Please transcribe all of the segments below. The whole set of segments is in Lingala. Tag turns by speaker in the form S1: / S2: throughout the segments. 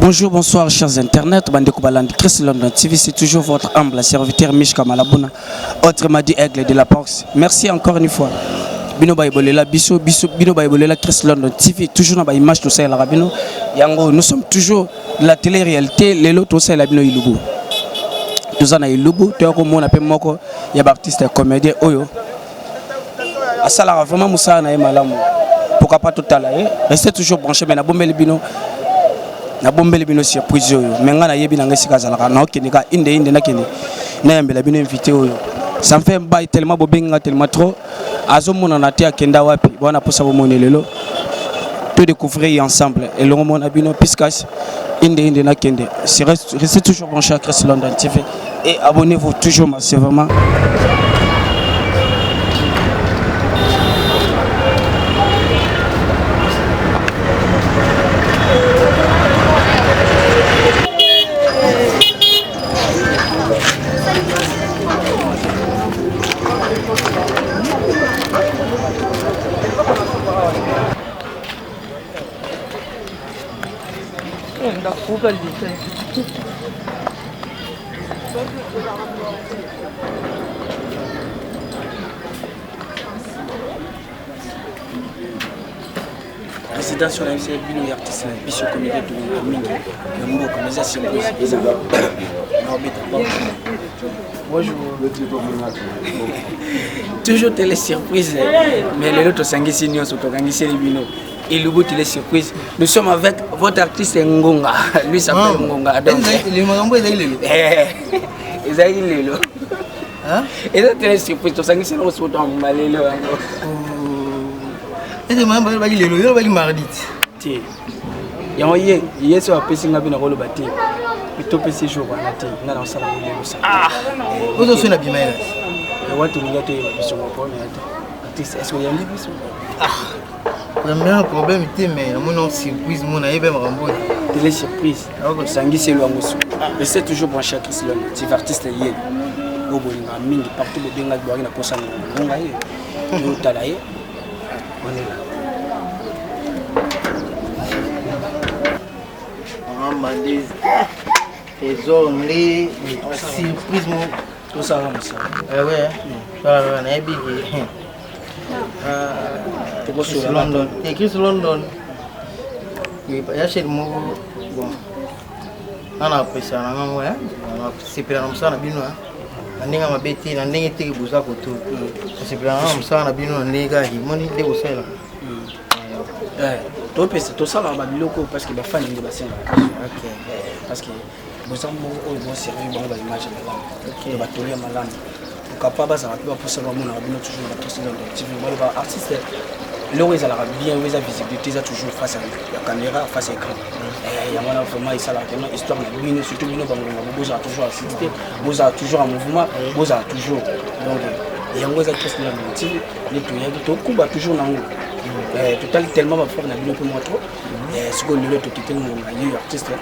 S1: Bonjour, bonsoir chers internautes, Bandeko Balandi, Chris London TV, c'est toujours votre humble serviteur Mishka Malabuna, autrement dit Aigle de la Porce. Merci encore une fois. Bino Baïbolela, Bino Baïbolela, Chris London TV, toujours dans l'image tout ça, Rabino. Yango, nous sommes toujours de la télé-réalité, les lots tout ça, la Bino Ilubu. Nous en avons Ilubu, Théo Mon appelle Moko, il y a artiste comédien Oyo. À ça, là, vraiment, Moussa n'a pas malamu. Pourquoi pas tout à l'heure? Restez toujours branchés, mais la bombe Bino. Na bombeli bino surprise oyo menga na yebi na ngesi kazalaka na okenika inde na kene na yambela bino invité oyo ça me fait bail tellement bobenga tellement trop azomona na te akenda wapi bona posa bomone lelo to découvrir ensemble et le mona bino piskas inde na kende restez toujours branchés à Chris London TV et abonnez-vous toujours massivement. Président sur la MCB, nous artistes, Bishop Comité de Mingi, le mot comme ça, c'est bonjour. Toujours télé surprise, mais les autres sont signaux sur les bino. Il vous télé surprise. Nous sommes avec votre artiste Ngonga. Lui s'appelle Ngonga. Et la télé surprise, tu sais, c'est le retour dans Malélo. Et c'est même pas le mardi. Il y a un hier sur la piscine, on a rôle bâti. Plutôt PC jour, on a été dans la salle de ah, vous aussi, on a bien mal. Et what to me get sur mon point. Est-ce qu'il y a un livre? Ah, le problème était, mais mon surprise, mon aïe, même Rambo. Télé surprise. Sangui, c'est le Moussou. Mais c'est toujours pour chaque Islam. Tu vas artiste hier. Au bout d'un mine, partout le bien, la boire, la poisson, on va y aller. On est là. On m'a dit, les hommes, les surprises, tout ça, ça. Ah ouais, on a bien. Chris London. Et Chris London, il y a chez le mot. Bon, on a appris ça, on a c'est pas comme ça, on a bien. On a bêté, on a été bousá pour tout. C'est pas comme ça, on a bien, on est gars, il m'a dit de bousser là. Tout ça, on va bien loco parce que la fan est de bassin. Ok. Parce que vous avez bon servi, bon va image là. Ok. Va tourner malade. Capable ça va pour savoir mon abonnement toujours la question de TV. Moi le artiste là où ils a bien où ils a visibilité ça toujours face à la caméra face à l'écran. Il y a vraiment il ça là tellement histoire de bien surtout bien dans vous a toujours assisté, vous a toujours en mouvement, vous a toujours donc il y a où ils a question de TV les tout combat toujours dans total tellement va faire na bien pour moi trop ce que le tout était mon artiste là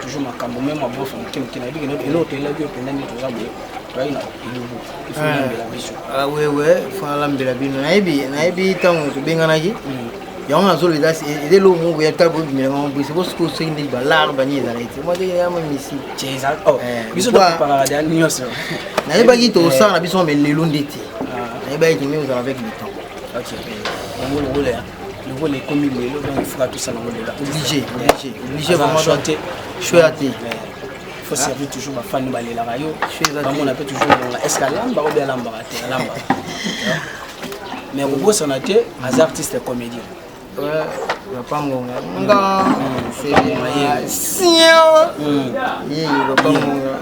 S1: toujours ma cambo même ma bof qui n'a dit que l'autre là bien pendant tout ça il faut l'embellir la biche. Ah ouais, il faut l'embellir la biche. Naïbi, tant que bien en aïe. Il y a un seul das et de l'eau où il y a tabou mais on peut se voir ce que c'est une balle bannie dans les. Moi j'ai un même ici. C'est ça. Oh, biso pas par la dernière chose. Naïbi qui tout ça, na biso mais les longs d'été. Naïbi qui met aux avec le temps. OK. On roule le rôle est comme il est, donc il fera tout ça dans le rôle là. Obligé vraiment chanter. Chouette. Il faut servir toujours ma fan balé la radio. On appelle toujours est-ce qu'elle lamba ou bien lamba lamba. Mais au bout on a été des artistes comédiens. Ouais, pas mon gars. C'est pas mon gars.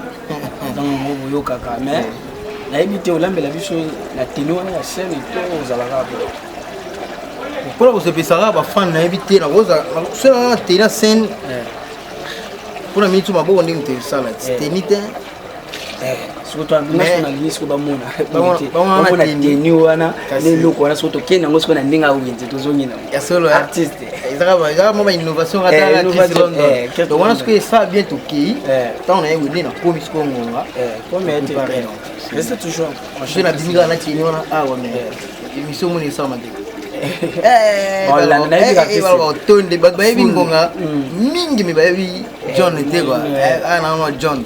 S1: Donc mon kaka mais la évité au lamba la vie sur la ténor la scène et tout aux alarabe. Pour vous c'est ça va fan la éviter la rose sur la ténor scène. Pour la minute, on a dit que ça là, c'était nité. Surtout na liso ba mona. Ba mona tenue wana, les locaux wana surtout kena ngosi kona ndinga uyenze tozongina. Ya solo artiste. Ezaka mama innovation rata Chris London. Donc on a ce que ça bien tout qui. Tant on a eu na komi ce qu'on a. Comme était. C'est toujours. Je la binga na tenue wana ah on est. Émission moni ça m'a dit.
S2: tonde bayebi ngonga mingi me bayebi John te quoi ana no John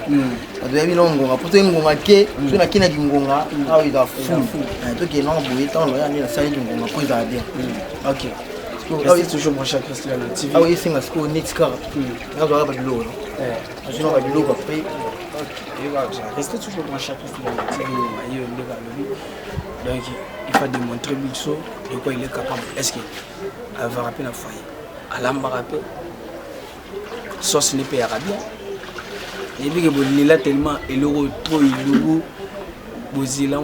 S2: bayebi no ngonga poto ngonga ke tuna kina ngonga awo ida fu to ke no boye tant lo ya ni la salle ngonga ko za bien
S1: OK c'est toujours mon cher Christian TV
S2: ah oui c'est ma sco Nexcar on va pas de l'eau je n'aurai de l'eau après
S1: restez toujours mon cher Christian TV donc il faut démontrer Bixo de quoi il est capable. Est-ce qu'il va rappeler la foyer Alamba rappel sauce n'est pas arabien. Et puis que il est tellement il est trop il est bozila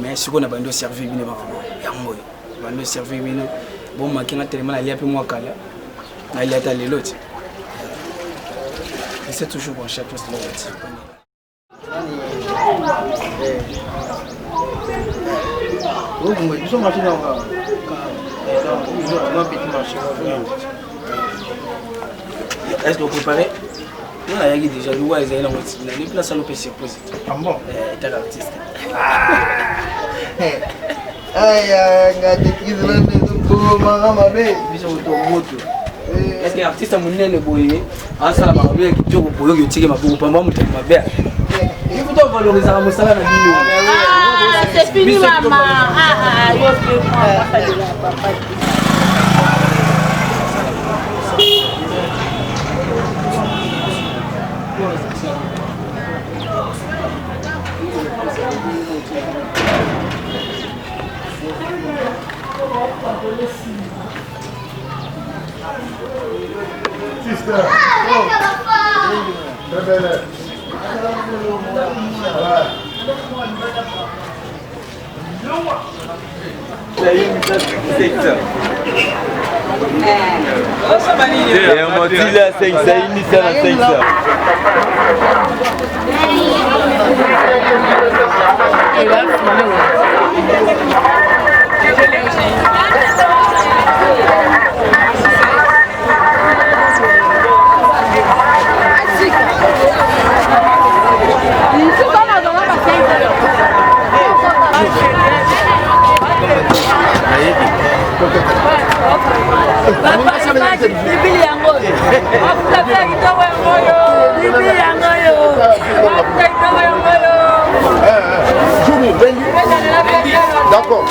S1: mais ce qu'on a pas de servir bien yango ba de servir bien bon makinga tellement il y a peu moi kala na il y a ta les l'autre et c'est toujours bon chaque chose là.
S2: Ils sont marchés dans
S1: est-ce que vous préparez? Non, il y a déjà nous ils ont une place à nous passer poser.
S2: Ah bon?
S1: T'es l'artiste.
S2: Aïe, regardez qui se lève pour ma bébé.
S1: Est-ce que l'artiste a monné le boyer? Ah ça la ma bébé qui joue pour le tirer ma pour pas moi monter ma bébé. Il faut donc valoriser la moussala na bino.
S3: Ah, c'est fini maman. Ah, yo que moi papa.
S4: Sister. Très belle. D'accord.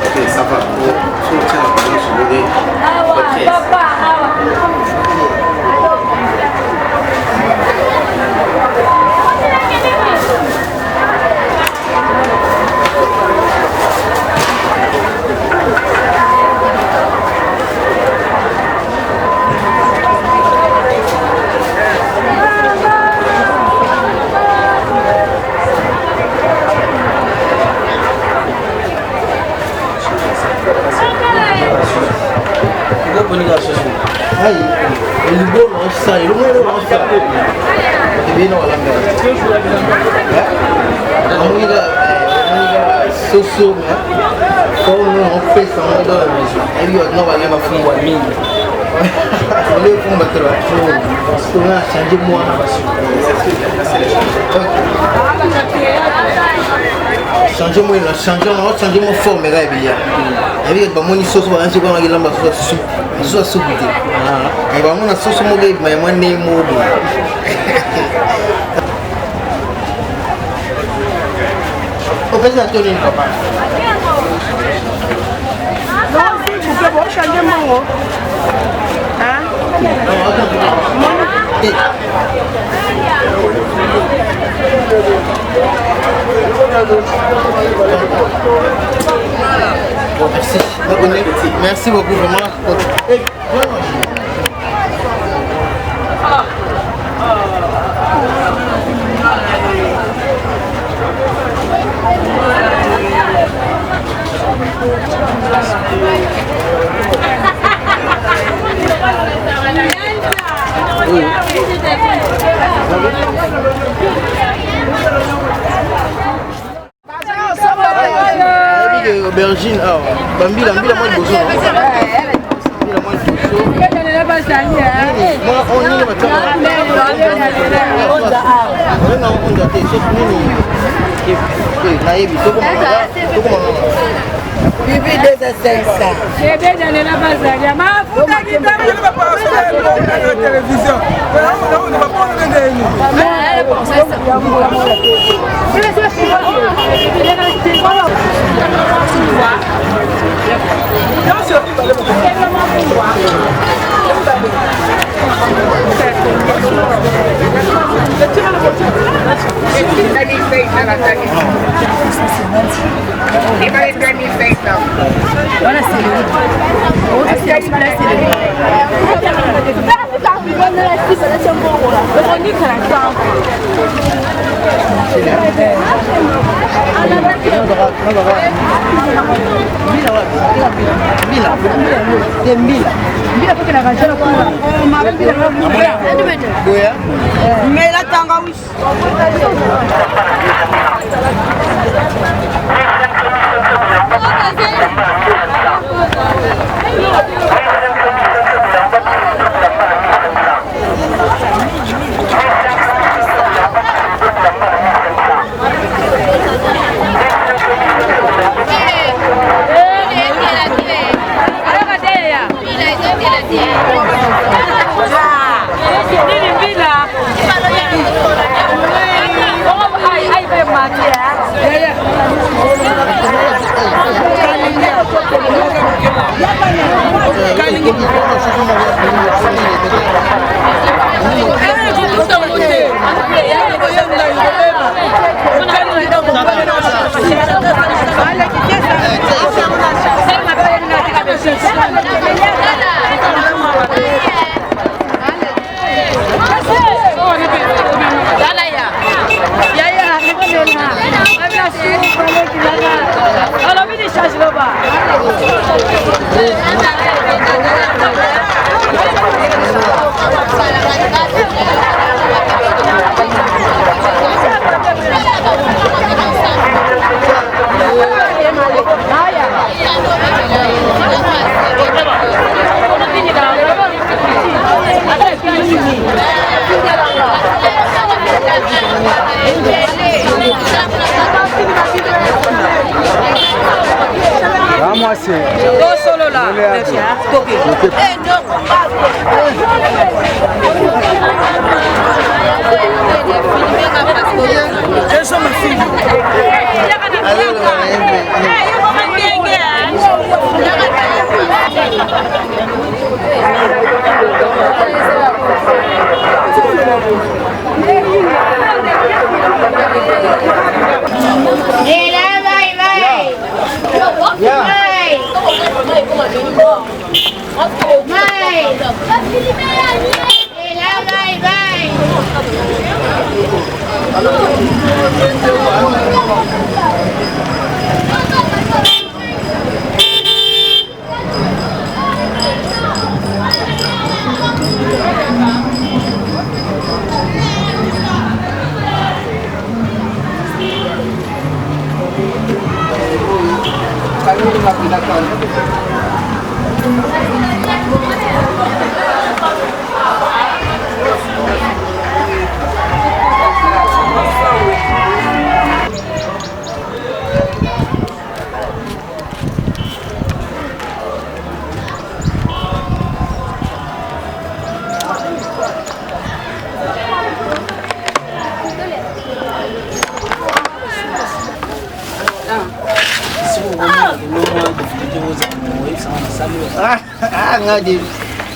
S4: Ok, ça va. Changez-moi forme, bien. Il y a des sauce, on a la sauce soupe. Et on a sauce mobile, mais moi, n'est mobile. On fait ça, Tony, papa.
S3: Non, c'est bon, changer mon hein?
S2: Bon, merci. Merci beaucoup, vraiment. Aubergine, Bambila, moi le bozo. Moi on y va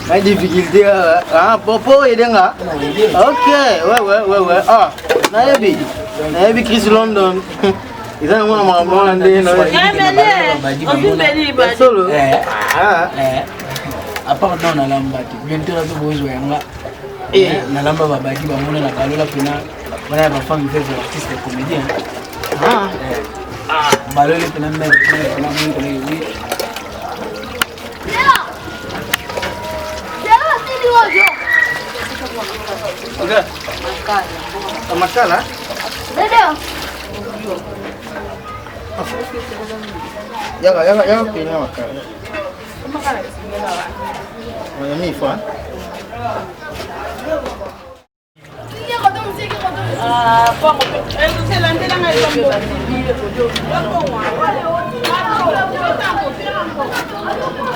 S2: Pas difficulté popo et denga. OK, ouais. Ah, naebi Chris London. Ils ont moi maman ndé no. Solo.
S1: À part non na lamba tu bientôt la bozo yanga. Na lamba babaki ba mona na kalola pina. Wana ba femme fait artiste comédien. Balole pena mer pena mungu ni wi. Oga.
S2: Makala.
S3: Ndio.
S2: Ya pena makala. Makala singela wa. Mimi fa.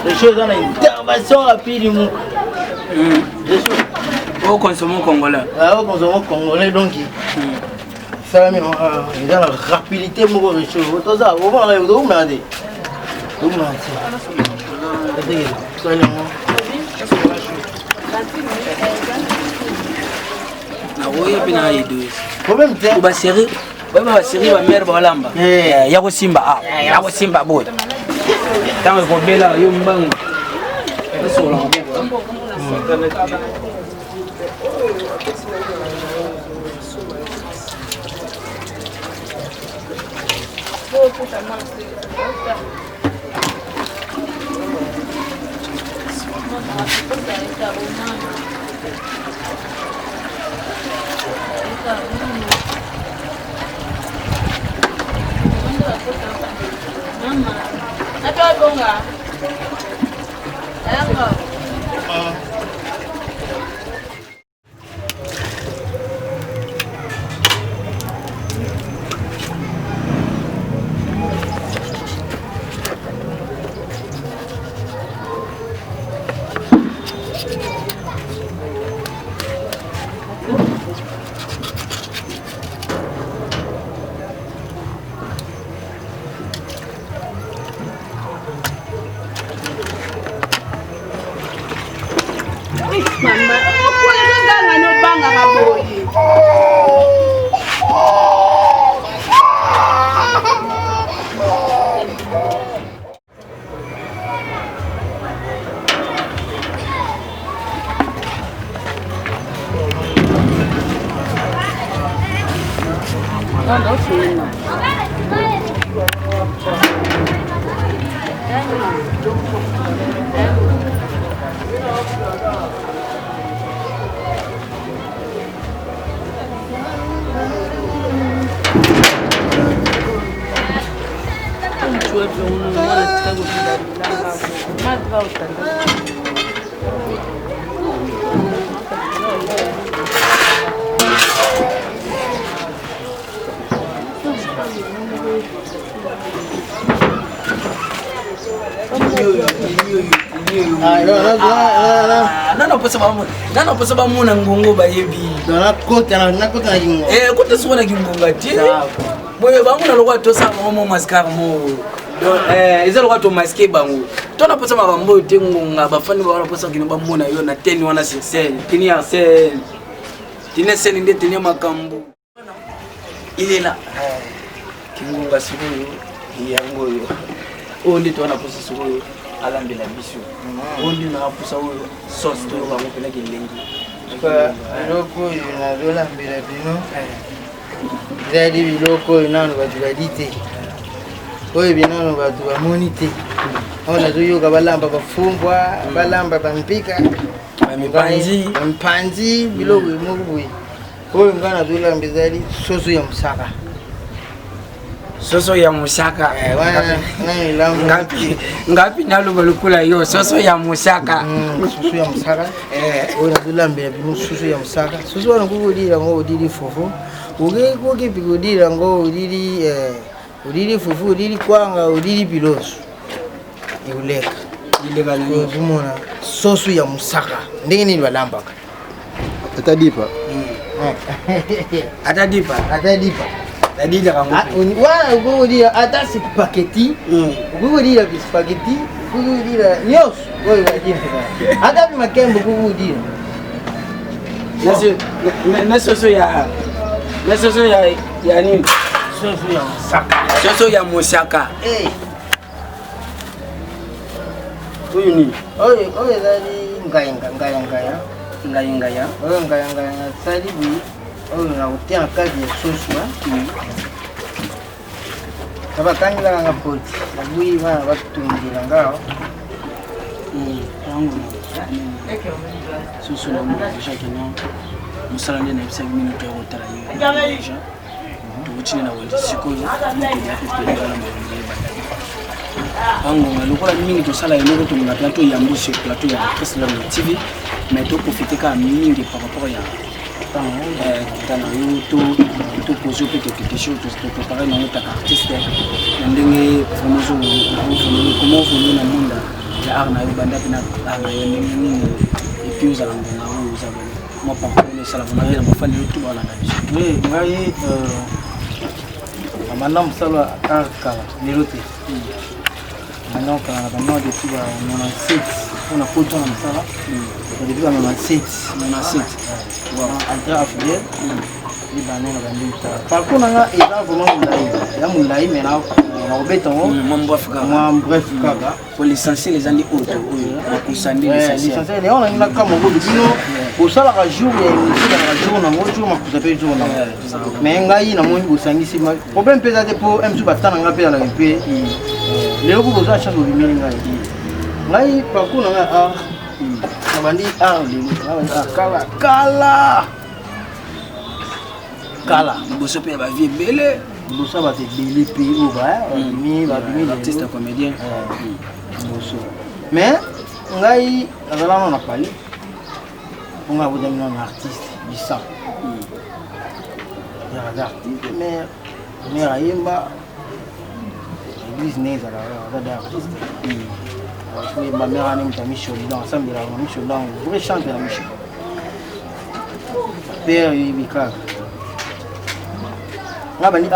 S2: Les choses dans l'intervention rapide.
S1: Au consommant congolais.
S2: Au consommant congolais donc. Ça mais il a la rapidité mon les choses. Tout ça, on va aller où m'aider. Où m'aider.
S1: Na oyo pena yedo.
S2: Problème c'est
S1: ba série. Ba série ba mère ba lamba. Ya ko simba ya ko simba boy. Tango ko bela yo mbangu. Eso la ngoko.
S3: Mama, kwenda no banga maboyi. Não sei não.
S1: Nana posa ba muna ngongo ba yebi.
S2: na kota kingo.
S1: Kota sona kingonga ti. Boye ba muna lokwa to sa mo maskar mo. Ezalo kwa to maske bango. To na posa ba mbo te ngonga ba fani ba posa kino ba muna yo na 10 wana 6 tini ya sel. Tini sel inde tini makambu. Ile na kingonga siku yango yo. Ondi to na posa siku yo. Alambela biso. Ondi na posa yo sauce to ba mo pena kilengi.
S2: Biloko na dolambela bino. Zadi biloko nanu batu badite. Oyo binono batu bamoni te. Ona zoyoka balamba bafumbwa, balamba bampika, mpanzi biloko mokubuyi. Oyo ngana zolambe zali soso ya musaka.
S1: Soso ya musaka.
S2: Nani lamu
S1: ngapi nalo balukula yo soso ya musaka.
S2: Soso ya musaka. Oyo zolambe bino soso ya musaka. Soso wana kukudira ngo udiri fofo. Uge pikudira ngo udiri fufu, udiri kwanga, udiri piloso. Iuleka.
S1: Ileka ni
S2: zumona soso ya musaka. Ndenge nini balambaka?
S4: Atadipa.
S1: Atadipa. Dadida kango.
S2: Wana ukudira ata spaghetti. Ukudira spaghetti, ukudira nyos. Oyo wajina. Ata makembo ukudira.
S1: Na soso ya nini?
S2: Soso ya musaka.
S1: Soso ya musaka. Oyo ni.
S2: Oyo zali ngaya. Oyo ngaya sali bi. Oyo na utia kazi ya soso. abatangira nga poti bagui bana batungira ngao
S1: yango susu na mo déjà que non musala nde na 5 minutes ya retard déjà tuchine na wendi sikoyo ya kuteleka na mwende bango lokola mingi tosala eloko to na plateau ya mbo sur plateau ya Tesla TV mais to profiter ka mingi par rapport ya tana yo to poser quelques questions to préparer na notre artiste ndenge famoso comment vous na monde ya arna yo banda pina arna yo nini et puis aux alentours na où vous avez moi par contre ça la vraiment na mafali yo tout wala na
S2: oui ngai amana msala akala nilote maintenant quand depuis 97 on a photo na msala depuis 97 entre africain ni banana bandita par contre nga eza vraiment mulai mais na obeta
S1: moi bref kaka pour l'essentiel les andi auto na kusandi
S2: l'essentiel les on na kama ngo bino osala ka jour ya émission na jour na ngo jour makuta pe jour na mais ngai na moni bosangisi problème pesa te po msu batana nga pe na pe lelo ko boza chance de bimeli ngai par contre nga bandi kala
S1: boso pe ba vie belé
S2: boso ba te belé pe o ba bimi
S1: artiste comédien
S2: boso mais ngai azala na pali on a voulu un artiste du sang ya artiste mais ayemba l'église n'est pas là artiste oui ma mère a même ta mission dans ensemble la mission dans vrai chanter la mission père Ibika ngabani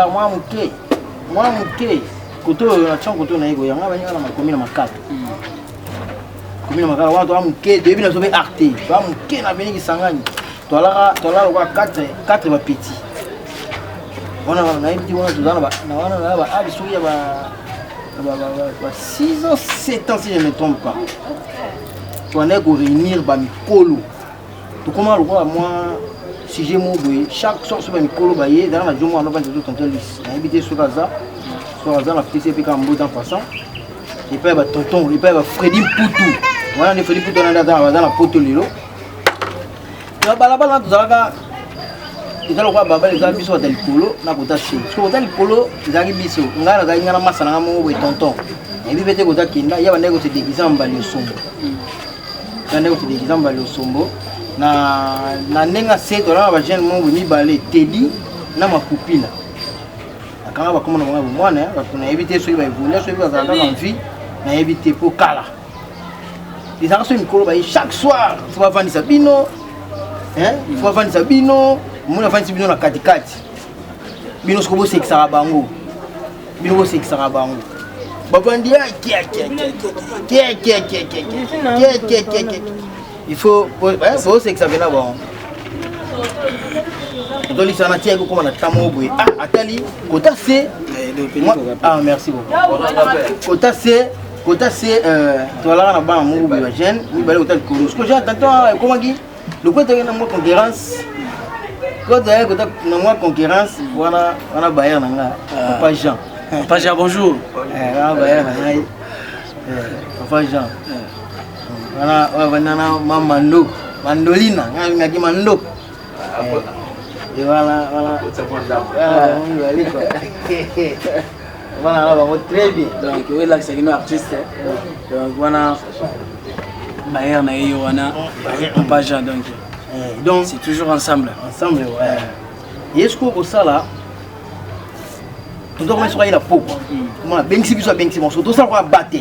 S2: moi muke koto na chango to na ego ya ngabani ala makomi na makato komina makala watu amuke debi na sobe arte amuke na beni kisangani tola kwa 4 ba petit wana na hivi wana tuzana na wana na ba abisuya ba 6 ans 7 ans si je ne me trompe pas tu en es pour réunir ba mikolo to comment le quoi moi si j'ai mon boy chaque soir sur ba mikolo ba yé dans la jomo on va tout tonton Luis na habité sur Gaza la petite puis quand en passant et puis ba tonton et puis ba Freddy Poutou voilà les Freddy Poutou dans la poto lilo na balabala tuzalaka izalo kwa baba les biso wa likolo na kota chez so ta likolo izaki biso ngala ga ngana masana nga mo boy tonton et puis bete kota kinda ya bande ko se déguiser en bali sombo bande ko se déguiser en bali sombo na nenga seto na ba jeune mo mi balé Teddy na makupila akanga ba komona mwana mwana ba tuna éviter so ba voler so ba za na vie na éviter pour kala les arts sont mikolo ba chaque soir faut va vendre sabino faut vendre sabino mona vendre sabino na katikati bino sko bo sekisa bango bino bo sekisa bango ba vandi ya il faut sekisa bena bon donc ça na tia ko comme na tamo boy atali kota c'est merci beaucoup kota c'est tola na ba mo ba jeune mi bale hotel ko ce que j'ai entendu comment dit le côté na mo concurrence quand tu as na mo concurrence wana bayer na nga Papa Jean bonjour bayer na ngai Papa Jean wana mamando mandolina ngaki mando et voilà voilà très bien
S1: donc oui là c'est une artiste donc voilà Bayer na yo wana Papa Jean donc c'est toujours ensemble
S2: ouais est-ce que au ça là tout doit mettre la peau moi bengsi biso bengsi mon surtout ça quoi battre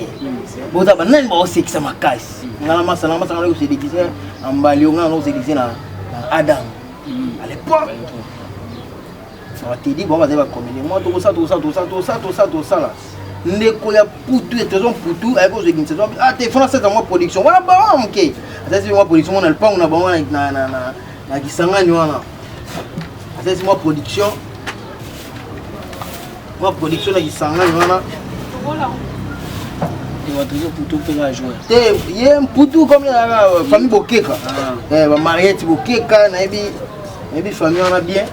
S2: bota banane ba aussi que ça makasi ngala masana ko se déguiser en balio ngala ko se déguiser na Adam à l'époque ça va te dire bon va communier moi tout ça là ndeko ya putu saison putu avec aux équipes saison te fona cette mois production voilà ba OK ça c'est moi production on a le pas on a bon na kisangani wana ça c'est moi production na kisangani wana
S1: et votre putu peut la jouer
S2: il y a un putu comme la famille Bokeka ba Mariette Bokeka na ebi famille on a bien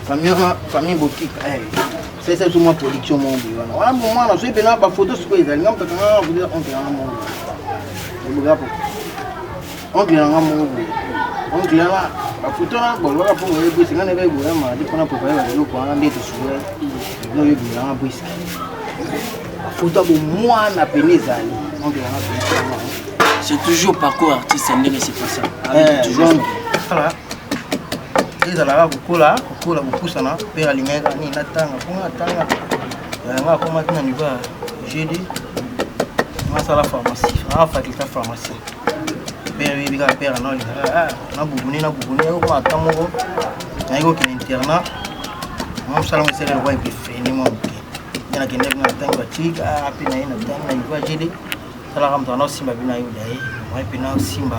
S2: famille bokika c'est tout ma production mon bi wana moment na so pe na ba photo siko ezali ngam peka na vous dire on te na mon bi gapo on te na mon bi on te na ba photo na bo wala po ngwe bisi ngane be bo ma di pona po ba yo ko na ndete suwe no yo bi na bisi photo bo moi na penezali on te na
S1: c'est toujours parcours artiste ndenge c'est pas ça
S2: toujours voilà ezalaka kokola kopusana mpe alingaka nini natanga mponga tanga nga koma tina niveau ya GD ngasala pharmacie anga faculté pharmacie pere yebi kaka pere nabubune okoma ata moko nayeki kokende internat mosala mosala lokwa epe frene mwa moke nde nakendeki na ntangi batiki mpe naye natangi na niveau ya GD salaka moto anaosimba bino ayoda ye mwa mpe naosimba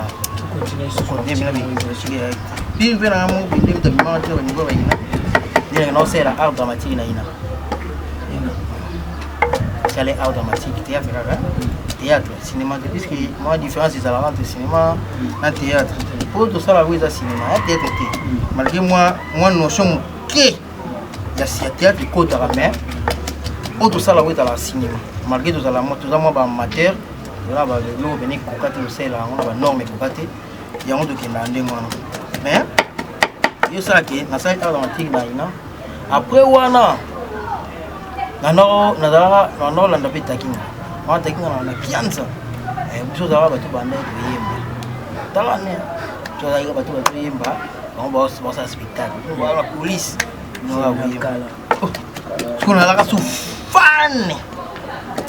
S2: puis mpe nanga moko binde mutabimaka te baniveau bayina ndenge naosala art dramatique na ina sale art dramatique théâtre kaka théâtre cinéma te puisque mwa différence ezalaka entre cinéma na théâtre po tosala ko eza cinéma ya théâtre te malgré mwa notion moke ya théâtre ekotaka mais po tosala ko ezalaka cinéma malgré toza mwa baamateur toza balelo bene ekoka te tosala yango na banorme ekoka te yango tokenda ndenge wana mais yo salaki nasali art dramatique na ina après wana nazalanda mpe takinga wana takinga na kianza biso ozalaka bato banda koyemba tala ne tozalaka bato batoyemba bango basala spectacle wana police soki nazalaka su fane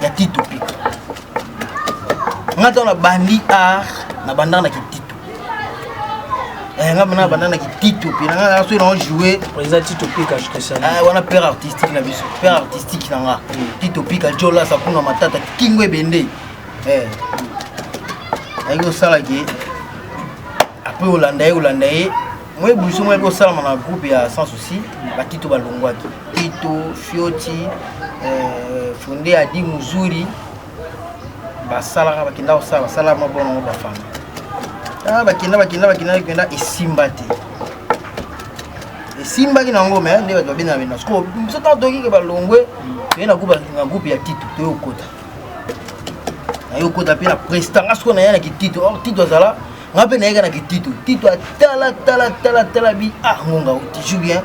S2: ya Tito Pika nga tana bandi art na bandaka na kitito nga mena bandana ki Tito Pika nga so na jouer
S1: président Tito Pika je te salue
S2: wana père artistique na biso père artistique na nga Tito Pika jola sa kuna matata kingwe bende ayo sala ki après Olanda ye moi buso moi ko sala na groupe ya sans souci ba Tito balongwaki Tito Fioti fondé Adi Muzuri basala bakinda osala basala mabono ba femme bakenda esimba te esimbaki nango me nde bato babina bina siko biso ta tokike balongwe toye na groupe ya Tito toyokota nayokota mpe na prestanga siko naya na kitito or Tito azala nga mpe nayeka na kitito Tito atala bi ngonga tiju bien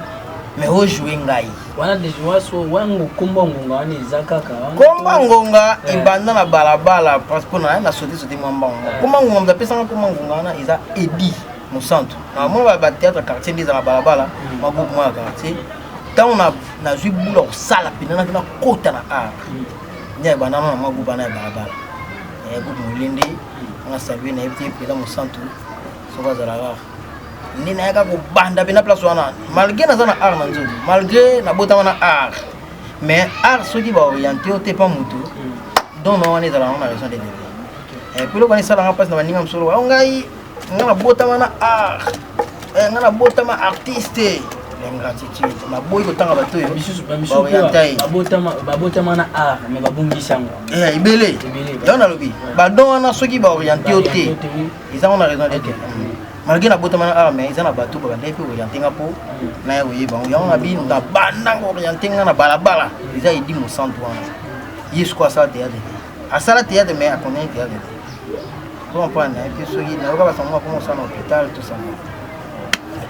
S2: mais ojoue ngai
S1: wana deja so wango komba ngonga wana eza kaka
S2: komba ngonga ebanda na balabala parce que na sauté mwa mbango komba ngonga mtapesanga komba ngonga wana eza Edi Mosanto na mwa ba théâtre quartier ndiza na balabala mwa groupe mwa quartier tant na zui bula osala pena na kota na art nya banana na mwa groupe na balabala groupe molende na saluer na ebité pela Mosanto so bazala ni na yaka ko banda bena place wana malgré na zana art na nzoto malgré na botama na art mais art soki ba orienté o te pa mutu donc na wana ezala na raison de dire pelo bani sala nga passe na baninga msolo ngai nga na botama na art nga na botama artiste ingratitude na boy ko tanga bato yo
S1: babotama na art mais babungisango
S2: ibele donc na lobi ba don wana soki ba orienté o te ezala na raison de dire malgré na botama na mais ils en a bateau pour aller pour orienter nga po na oui bon ya on a bien na banda orienter nga na balabala ils a Edi Mosanto wana yesu kwa ça théâtre à ça la théâtre mais à combien théâtre comment prendre et puis so yi na ka ba sango comment ça na hôpital tout ça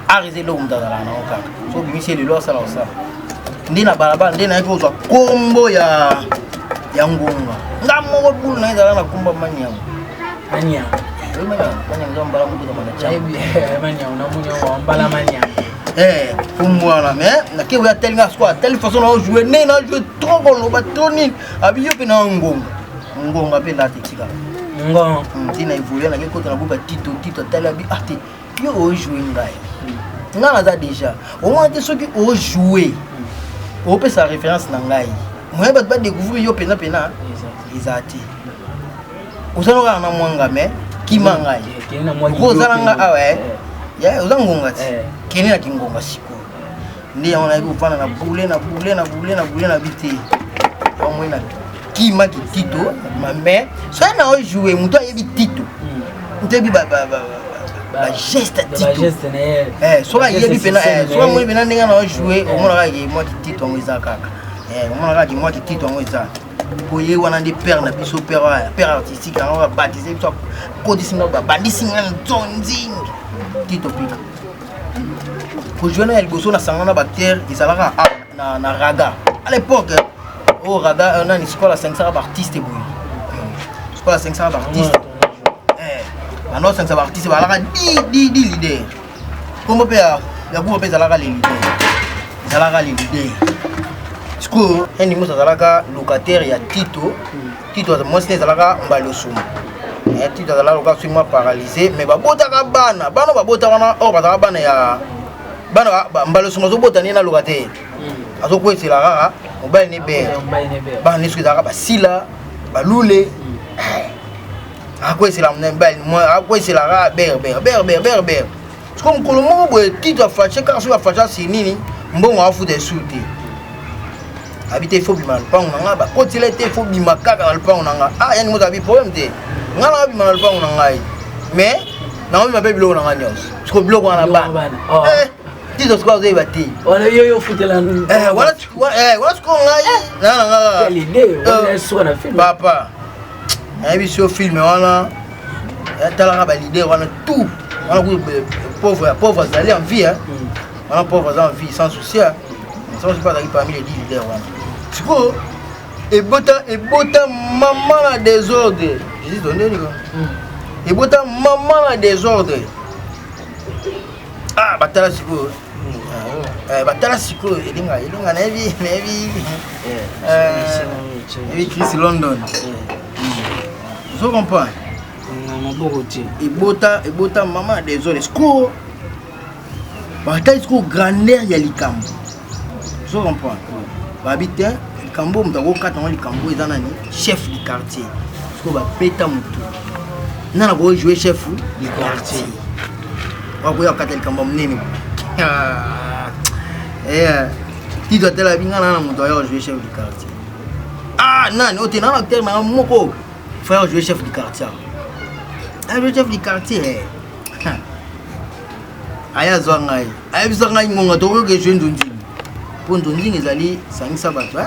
S2: arrêter l'homme dans la na oka so bi monsieur le lo ça la ça ndi na balabala ndi na ko so kombo ya ngonga ngamo bulu na izala na kombo manyango umwana mais nake oya telinga squad telle façon na jouer né na jouer trop bon ba toni abiyo pe na ngonga pe la tetika
S1: ngonga
S2: tina évoluer na kota na buba Tito tala bi arte yo o jouer ngai nga za déjà au moins te soki o jouer o pe sa référence na ngai moi ba découvrir yo pena ezati osanoka na mwanga mais kimangai kozalanga awe ya uzangonga ti kene na kingonga siko ndi yaona iko fana na bule na biti omwe na kima ki Tito mais ça na jouer muto yebi Tito ntebi ba ba geste Tito soka yebi pena soka moi pena ndenge na jouer au moins là moi qui Tito ngo ezaka au moins là moi qui Tito ngo ezaka boye wana ndi père na biso père artistique on va baptiser biso kodisina ba bandisinga nzonzi Tito pika ko jouer na liboso na sangana bactère ezalaka na raga à l'époque au raga on a une scola 500 artistes boye scola 500 artistes maintenant 500 artistes balaka di leader comme pe ya ko pe zalaka les leaders Siko, ni musa zalaka locataire ya Tito moi c'est zalaka Mbalosuma. Tito zalaka lokasuma paralysé mais babotaka bana babota wana bazaka bana ya bana Mbalosuma zo botani na locataire. Azo ko c'est la rara, mobile ne be. Bana ni zalaka basila, balule. Akwe c'est la mobile moi akwe c'est la rara ber. Siko mkolomo bo Tito afache car so afacha c'est nini? Mbongo afu de souté. Habiter faut bima le pango nanga ba kotile te faut bima kaka le pango nanga yani mo tabi problème te ngala bima le pango nanga mais na mo mabe bilo nanga nyos parce que bilo wana ba Tito quoi vous bati
S1: wala yo futela
S2: wala ko ngai na
S1: quelle idée on soit na film
S2: papa abi sur film wana tala ba leader wana tout wana pauvre aller en vie wana pauvre en vie sans souci ça c'est pas parmi les leaders wana siko ebota maman la désordre j'ai donné ni quoi ebota maman la désordre batala siko elinga na evi Chris London je comprends ebota maman la désordre siko batala siko grandeur ya likambo je comprends babité likambo mutako kata ngo likambo eza nani chef du quartier parce que ba peta mutu nana ko jouer chef du quartier wa ko yakata likambo mnene Tito tela binga nana mutu ya jouer chef du quartier nani ote nana acteur na moko faut jouer chef du quartier jouer chef du quartier aya zwangai aya bizanga ngonga to ko jouer ndonji pour ndonji ezali sangisa bato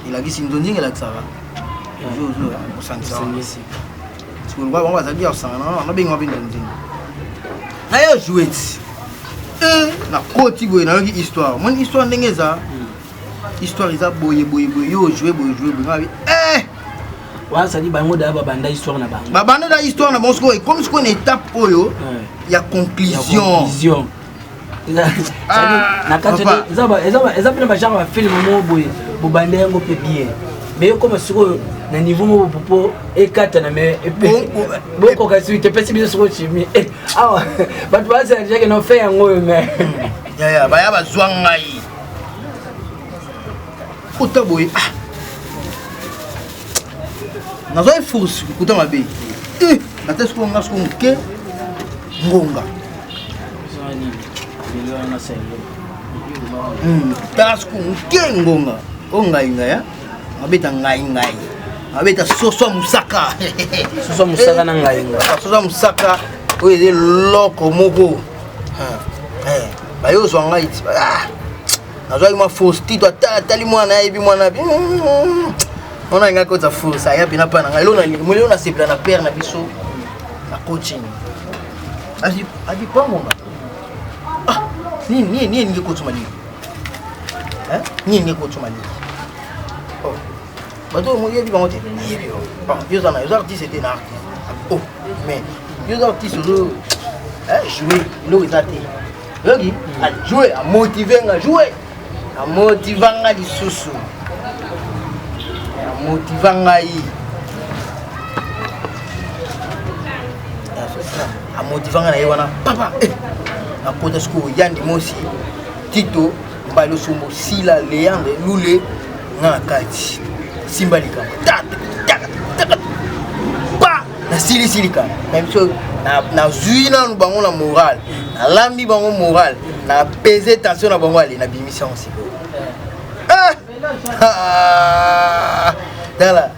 S2: il a dit si ndonji elakisaka jojo osangisa siko ba ba zabi osangana na benga ba ndonji na yo jouer na koti boye na yoki histoire mon histoire ndenge za histoire eza boye yo jouer boye ngabi
S1: wa sali bango da banda histoire na bango
S2: babanda da histoire na bonsko et comme ce qu'on étape oyo ya conclusion
S1: nakati eza pena bajanga bafilme mo boye bobande yango mpe bien mais comme siko na niveau mo popo ekata na me bokoka si tepesi biso siko chimi awa bato bazala jake na fe yango me
S2: baya bazwa ngai kuta boye nazo force kuta mabe nate siko nga siko nke ngonga tasku nke ngonga o ngai ya mabeta ngai mabeta soso musaka
S1: na ngai
S2: soso musaka o eze loko moko bayo so ngai nazo ma force Tito atali mwana yebi mwana bi ona nga ko za force ya bina pa na ngai lo na sepla na père na biso na coaching adi pangonga ni ko tumali ni ko tumali bato mo yebi bangote yebi yo artiste était un artiste mais yo artiste jouer lo ezate yogi jouer a motiver nga jouer a motivanga lisusu a motivanga yi a motivanga na yewana papa na kota sko yandi mosi Tito Mbalosuma sila Leandre lule na kati simba likambo na silika na biso na zuina bango na moral na lambi bango moral na peser tension na bango ali na bimisa onsiko dala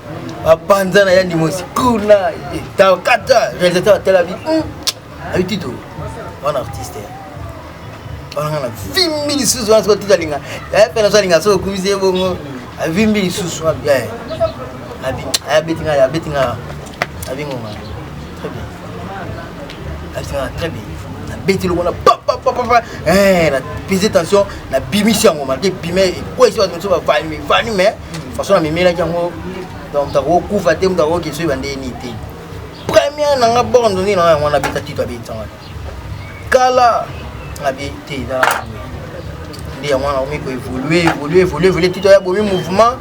S2: bapanza na yandi mosi kuna ta kata réalisateur tela bi abi Tito un artiste. On a 20 000 sous, on a tout à l'ingénieur. Il y a plein de choses à faire, comme je disais, 20 000 sous, on a bien. Très bien. Très bien. La bête, on a papa. La prise attention, la bimission, on a bimé. Quoi, c'est pas vannu, mais de toute façon, on a mis la jambe. Donc, tu as beaucoup fait, tu as beaucoup fait des unités. Première, on a abandonné, on a habité tout à l'heure. Kala, on a habité là. On a évolué, tout à l'heure, le mouvement.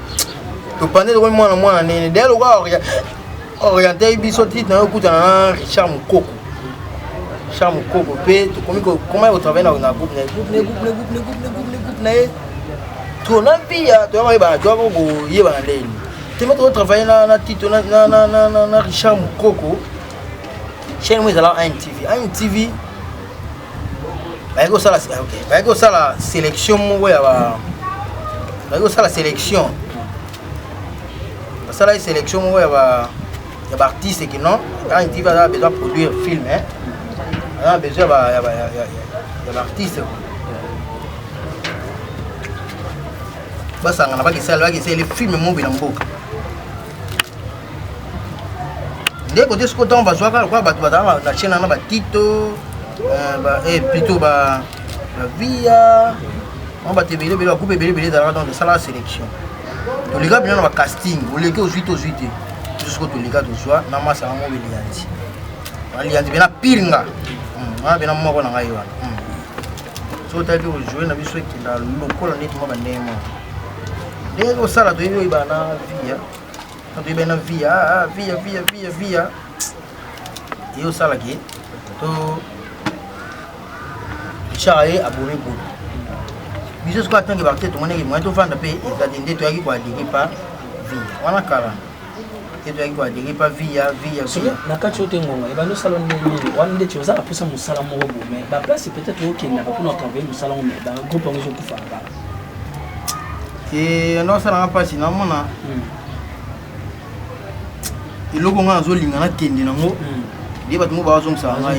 S2: Tu pendant le mois, dès le gars orienté, il sont titres dans le coup de Richard Moukoko. Richard Moukoko, comment vous travaillez dans un groupe? Tu as vie, tu as tu vas travailler dans titre dans Richard Moukoko. Chez nous, ils ont un TV. Ça la sélection, la sélection. Ça la sélection, il y a des artistes qui non, quand il va besoin de produire un film, il a besoin d'artistes. Ça n'a pas que ça, c'est les films mobiles en boucle. Dès que tu on va jouer la chaîne, on va Tito, plutôt Via, on va te bélir, dans ça la sélection. Les gars, bien casting, vous les gars aux 8 jusqu'au tous les gars de soi, n'a pas ça mobile yanti. On y a bien piringa. On a bien mon bon aïwa. So t'as vu jouer na biso qui na local net mo bandemo. Les gars ça la doit y bana via. On doit bien via. Et au ça la qui to chaé abonné pour biso ko atanga ba teto mwana ki mwana to fanda pe ezadinde to yaki kwa diripa via wana kala teto yaki kwa diripa via
S1: na kati yote ngonga ebando salon nini wande tioza la posa musala moko mais ba place peut-être okenda ba pour travailler musala ngo mais ba groupe ngo ko fanga
S2: et non ça na pas si na mona iloko nga zo linga na kende nango ndi ba tumo ba zo musanga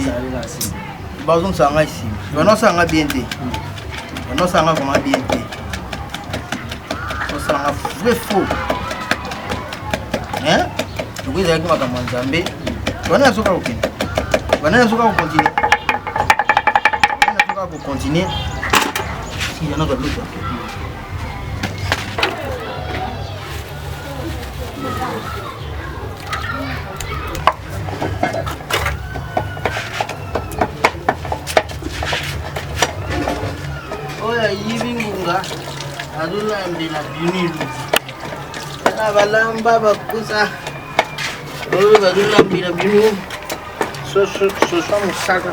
S2: ici non ça nga bien te non ça nga vraiment bien te ça nga vrai faux donc ils ont comme un Zambé bana soka okende bana soka continuer si y en a d'autres yivingunga adulambe na binilu abalamba bakuza badulambe na binilu so musaka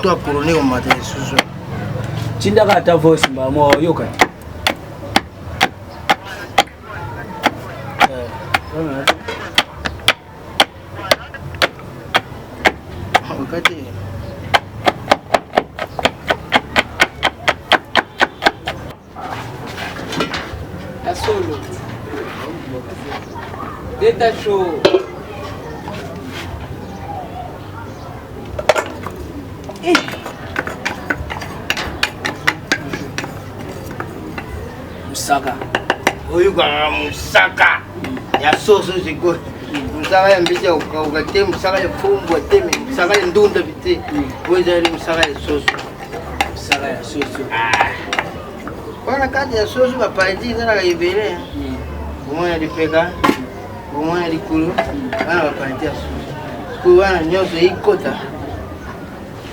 S2: toi couronné au matin sous
S1: Chindaka ta voice mba mo yoka
S2: wakati
S5: la solo Deta show
S1: Musaka.
S4: Oyuka musaka. Ya soso ziko. Musaka ya mbisi ya ukate, musaka ya fumbu ate, musaka ya ndunda bite. Boza ni musaka ya soso.
S1: Musaka ya soso.
S4: Wana kati ya soso bapaiti zana kaibere. Umwana lipeka. Umwana likulu. Wana bapaiti ya soso. Kuwana nyoso ikota.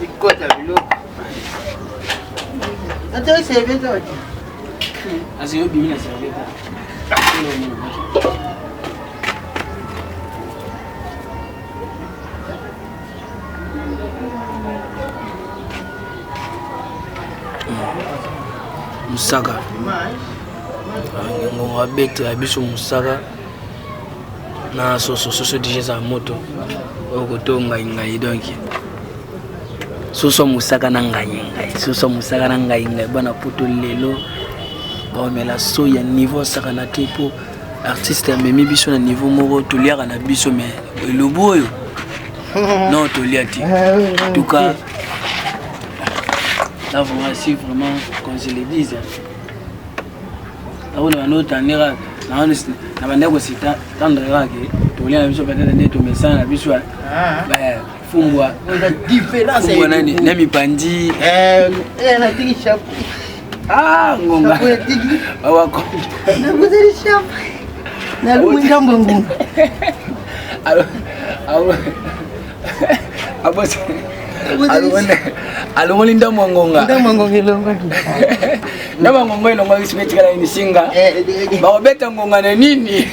S4: Ikota biloko. Ata seveta wati.
S1: Asiyo bimina seveta. Musaka. Ngonga bete ya biso musaka. Na soso déjà za moto. Okoto ngai donc. Soso musaka na ngai. Soso musaka na ngai bana poto lelo. Ba so ya niveau saka na tipo artiste memi biso na niveau moko toliaka na biso mais le boyo. Non toliati. En tout cas là vraiment comme je le dis. Là on a notre année na bande ko sita tendre yake tolia na biso peut-être neto message na biso fungwa
S4: différence
S1: nani na mipandi
S4: na tiki shop
S1: ngonga bawa ko
S4: na kuzeli shop na lumwinga mbongo
S1: alongoli ndamo ngonga
S4: ilonga
S1: ndamo ngonga ilonga isimetikala ni singa bakobeta ngonga na nini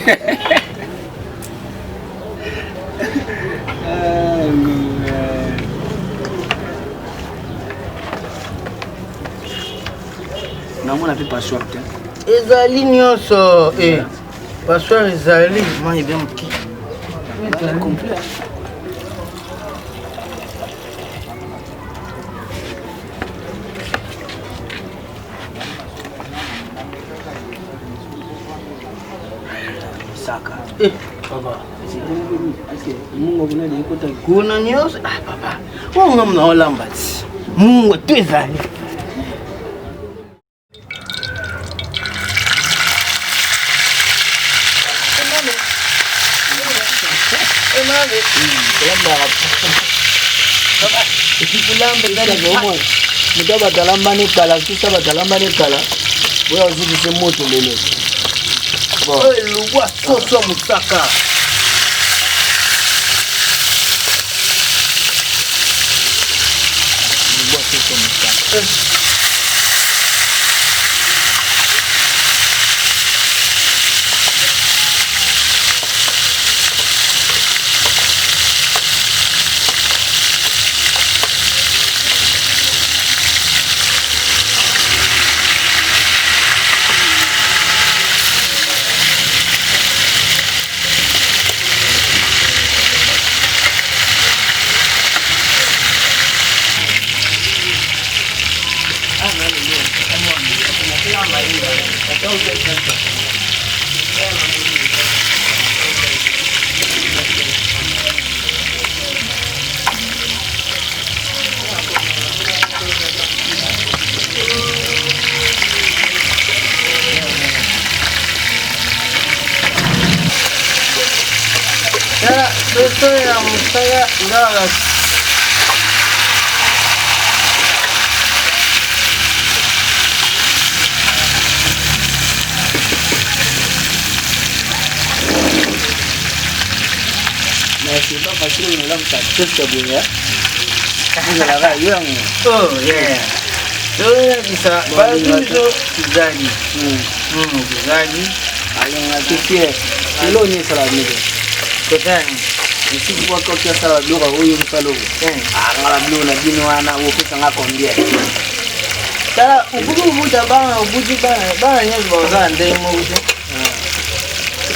S1: namona pe passoir te
S4: ezali nyonso passoir ezali mai bien moki
S1: complet Musaka papa Mungu kuna ni kota
S4: kuna nyonso papa wonga mna olamba ti Mungu tu ezali
S1: muda batalamba ne kala sisa batalamba ne kala boya ozikise moto lelo
S4: lugwa soso musaka
S1: lugwa soso musaka
S4: soso ya musaka ndala
S1: mais c'est pas facile de l'homme ça teste boya la va yo
S4: oh yeah kisa bazo kizali kizali
S1: ayonga kifie ilo ni sala mide
S4: kotani
S1: isi kwa kwa sala bloga huyu msalo ngala blo na dino ana wo pesa ngako mbia
S4: sala ubudu buda bana ubudu bana nyanzo baza ndemo ubudu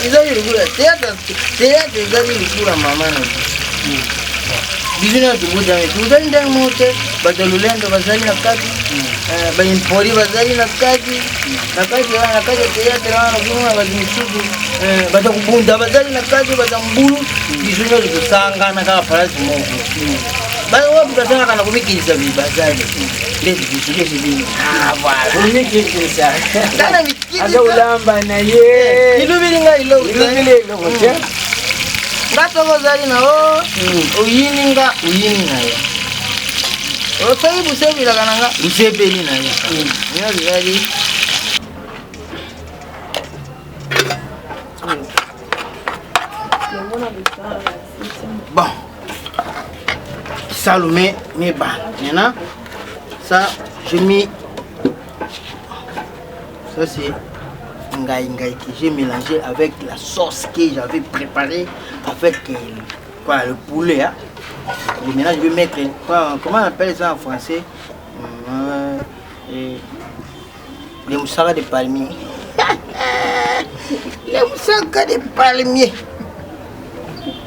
S4: izali rugula teata izali rugula mama na bizina tubuda tuzali ndemo te badalulendo bazali na kati bayimpori bazali na kati wana kati teata wana kuma bazimisudu batakubunda bazali na kati batambulu bizina kusanga na kama farasi mungu bayo wapi kasanga kana kumikiriza bibazali Ah, voilà.
S1: Premier qui est ça.
S4: Tana mikiki.
S1: Aza ulamba na ye.
S4: Ilubilinga ilo.
S1: Ilubile lo motia.
S4: Ngato kozali na uyininga na ye. Otoyi busebi la kananga busebeli na ye. Nyali. Bon. Salomé mais bas. Maintenant ça je mets ça c'est ngai que j'ai mélangé avec la sauce que j'avais préparée avec le poulet. Hein. Et maintenant je vais mettre comment on appelle ça en français les moussaka de palmier. Les moussaka de palmier.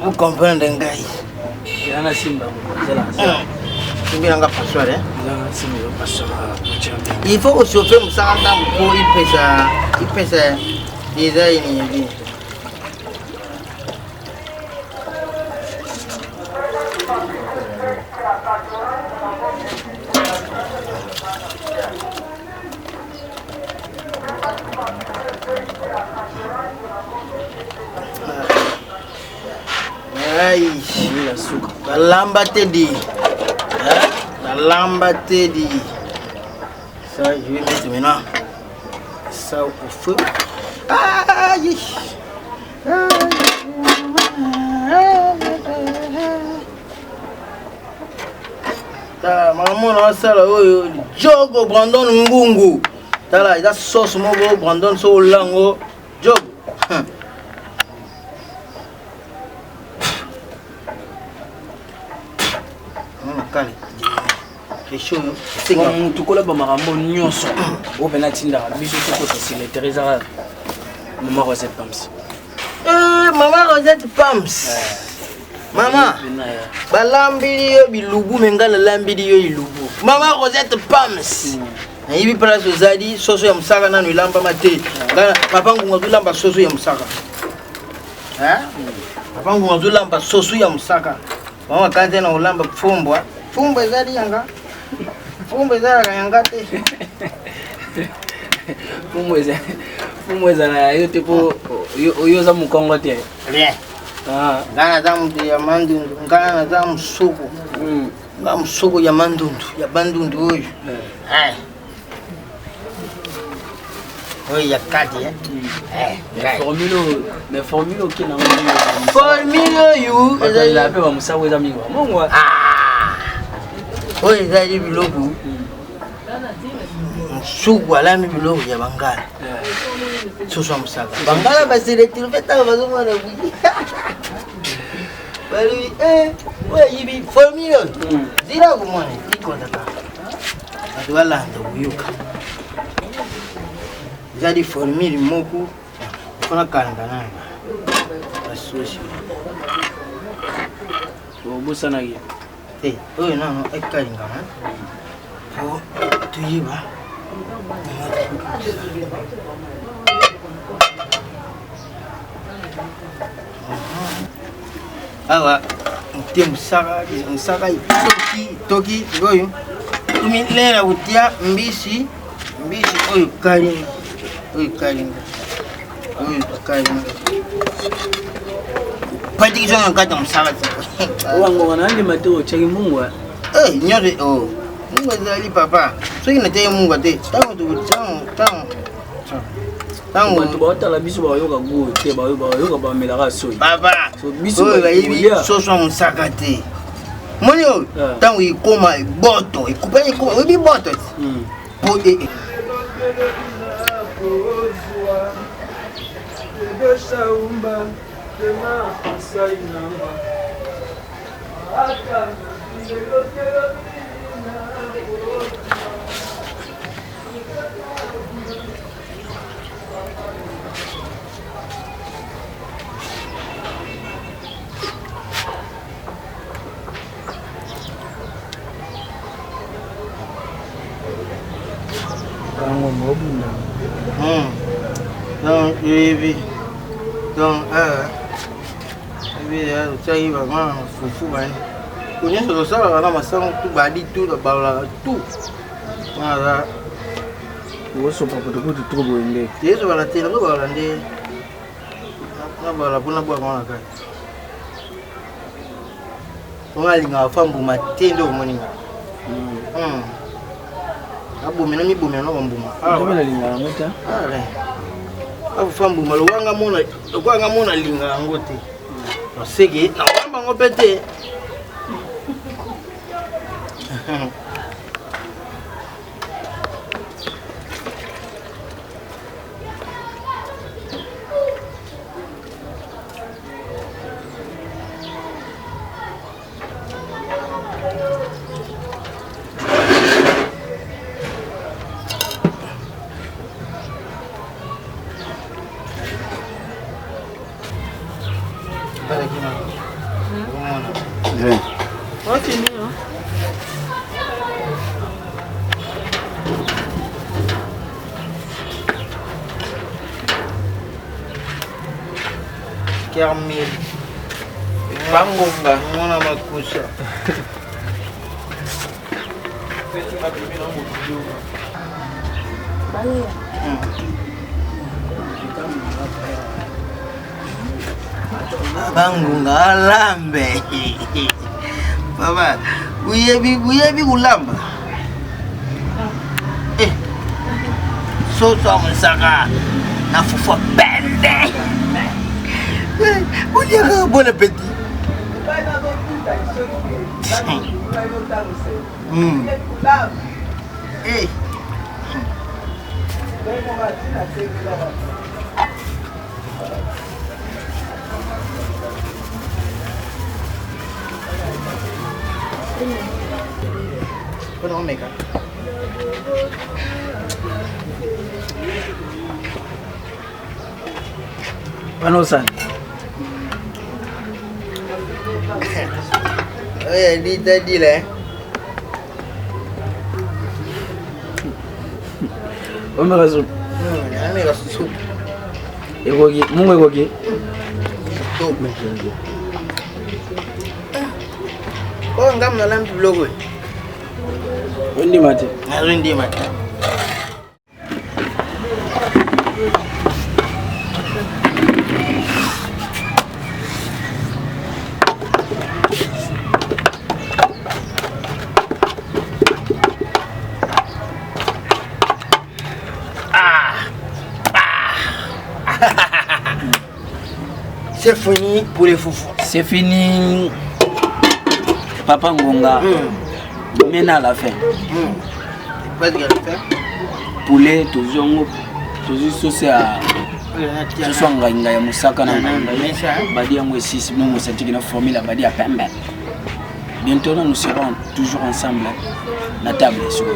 S4: Vous comprenez ngai?
S1: Yana simba.
S4: Il faut que chauffer moussaka pour il pèse déjà une. Aïe, la lamba te dit. La lamba te dit. Ça, je vais mettre maintenant ça au feu. Aïe. Maman, on a ça là. Jogo Brandon Ngungu. Tala, il a sauce mogo Brandon so lango. Jogo.
S1: tukola bamakambo nyonso oyo mpena tindaka biso tokota siletere ezaka mama Rosette Pams.
S4: Mama Rosette Pams. Mama balambili yo bilubu menga nalambili yo ilubu. Mama Rosette Pams. Nayibi place ozali soso ya musaka nanu ilambama te. Papa ngunga zulamba soso ya musaka. Papa ngunga zulamba soso ya musaka. Mama kante na ulamba fumbwa. Fumbwa ezali yanga. Fumbwa ezali yanga te.
S1: Fumbwa ezali yo te po oyo za mukongo te.
S4: Rien. Ngana za mtu ya mandundu, ngana za msuku. Nga msuku ya mandundu, ya bandundu oyo. Oui, il y a 4.
S1: Mais formule qui n'a
S4: pas formule you.
S1: Il a pas ça aux amis.
S4: Oui, il a dit biloku. Sugu ala mi biloku ya bangala. Soso musaka. Bangala basi le tilfeta bazo mwana buji. Bali ouais, il formule. Dira kumone, iko ndaka. Adwala ndo uyuka. Jadi formule moku kona kangana asosi
S1: obusa na ye
S4: oyo no ekkalingana po tuyiba awa nte musaka toki oyo tumilera utia mbisi oyo kalinga. Oyo kalinga. Pati kisonga kata musaka.
S1: Wango na ndi mateo chaki mungwa.
S4: Nyote mungwa zali papa. Soki na teye mungwa te. Tango
S1: tu bota la biso ba yoka go te ba yoka ba melaka soyi.
S4: Papa.
S1: So biso
S4: ba yibi soso musaka te. Moni o tango ikoma boto, ikupa ikoma, obi boto. Po donc hivi donc hivi ya hivi mama fufu bani kunyesha dosala na masango tu badi tu na bala tu Voilà.
S1: Où sont pas de goût de trouble ou une
S4: T'es sur la télé, on va la dire. On va la bonne boire dans la caille. On va aller à la femme pour mater de money. Abomena mi bomena no bambuma.
S1: Ndio linga ngota.
S4: Afu femme buma lo wanga mona linga ngote. No sege na wamba ngopete. Kermil. Bangunga. Mwana makusha. Bangunga alambe. Baba, uyebi ulamba. Soso amusaka na fufa bende. Bon appétit. Hey. Pardon, mec.
S1: Panosan.
S4: Ouais, dit là.
S1: On me raison.
S4: Non, mais soupe.
S1: Et gogi, mon gogi.
S4: Soupe. Oh, ngam na lampe logo.
S1: Undi mate.
S4: Undi mate. C'est fini pour les foufous.
S1: C'est fini. Papa Ngonga. Maintenant à la fin.
S4: Qu'est-ce qu'il a fait?
S1: Poulet, toujours saucé à. Ce soit nganga ya musaka na badi yango 6 nous mo senti na formule badi ya pembe. Bientôt nous serons toujours ensemble na table sur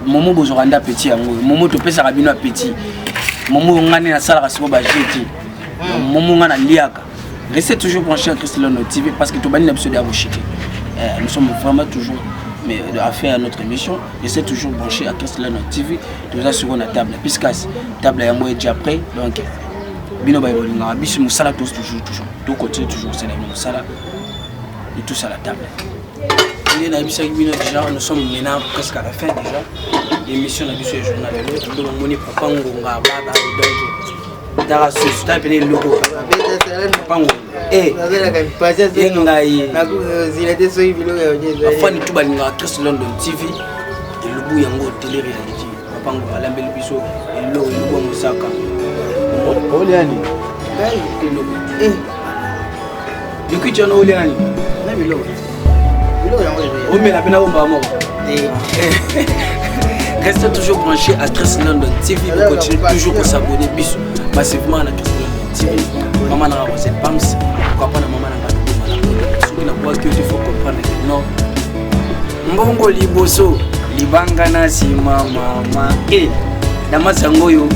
S1: momo bozoranda petit yango momo to pesa kabino petit momo ngani na sala kasiko ba jeté momo ngana liaka restez toujours branchés à Christ London TV parce que to bani l'épisode à Bushiki nous sommes vraiment toujours mais à faire notre émission restez toujours branchés à Christ London TV tout ça sur la table puisque table yango est déjà prêt donc bino ba bolinga biso musala tous toujours tout côté toujours c'est la musala et tout ça à la table. Déjà, nous sommes maintenant presque à la fin déjà. L'émission de ce journal. Donc, on est Papa Ngonga, donc, dans la sauce, tu as appelé le logo. Papa Ngonga. Eh, il était sur le la fin de tout Balinga, Chris London TV, et le bout yango télé réalité. Papa Ngonga, l'ambel biso, et le logo Moussaka. Oliani. Eh, depuis tu as Oliani. Oh mais la peine à mort. Restez toujours branchés à Chris London TV. Vous continuez toujours à s'abonner massivement à Chris London TV. Maman n'a pas cette pams. Pourquoi pas la maman n'a pas de boîte que il faut comprendre que non. Mbongo liboso libanga na si mama. Et Damasangoyo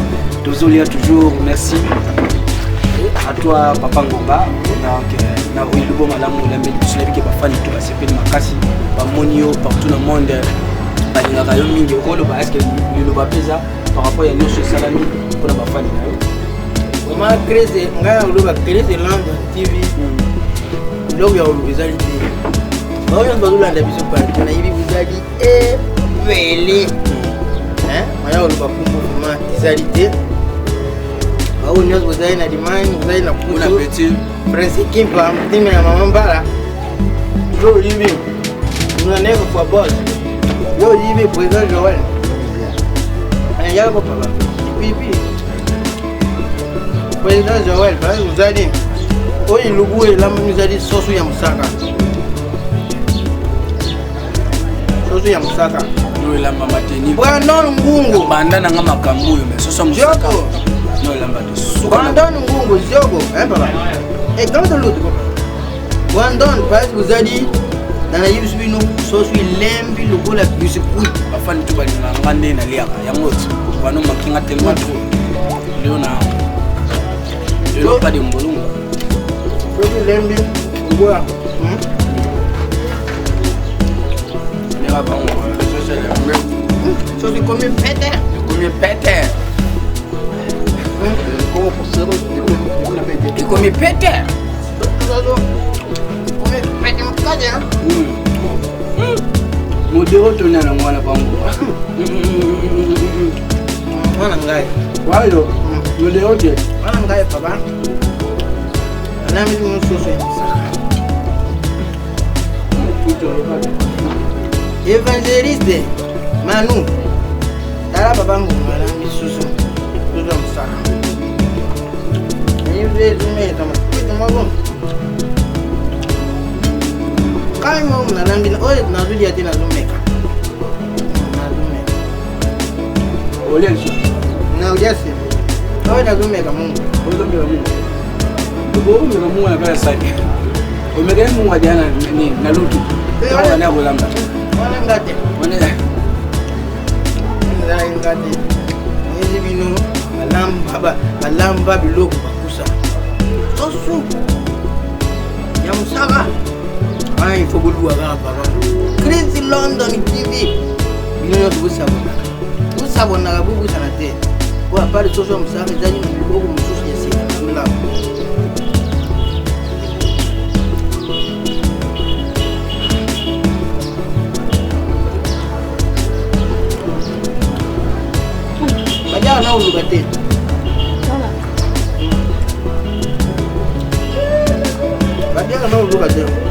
S1: toujours merci. À toi Papa Ngonga. Na ruilubo malamu la mbeli biso ke bafani to basepeli makasi bamonio partout dans le monde balingaka yo mingi okolo ba est-ce que le ba pesa par rapport à nyonso salami pour bafani na yo
S4: ma crise ngaya uloba crise London TV logo ya ulubizali ba yo bazulanda biso pa na yibi buzali ebele maya oluka kumbu vraiment tisalité bao nyonso bozali na limani bozali na kutu prince kimpa motemi na mama mbala jo olivi unaneko kwa boss yo olivi président Joël ayako papa pipi président Joël basi uzali oyi lugu elamba mizali soso ya musaka
S1: no elamba mateni
S4: Brandon Ngungu
S1: banda nanga makambo yo mais soso musaka no elamba de
S4: Brandon Ngungu Ziogo papa et dans l'autre Brandon basi uzali dans la yusbino soso ilembi lugu la biscuit
S1: bafani tu bali na ngande na liaka yango bano makinga tellement trop leona yo pas de mbulungu
S4: soso ilembi ngwa
S1: nega bango
S4: soso comme péter como posero
S1: e come pete modero tonya na mwana bango
S4: mwana ngai
S1: wayo modero je
S4: mwana ngai papa anami soso évangéliste Manu tala papa ngoma na misusu tuzo msaka niwe zumeta mabo kai mo na nambi oye na zudi ati na zumeka
S1: olenso
S4: na ujasi oye na zumeka mungu
S1: omega mungu na sai omega mungu ajana ni na lutu na bolamba
S4: wana ngate ngate hizi bino alamba biloko bakusa soso ya musaka ai fogolua baba Chris London TV bino busabona kabubusa na te kwa pale soso ya musaka zali biloko mususu ya sika la Bajia na uluka te. Bajia na uluka te.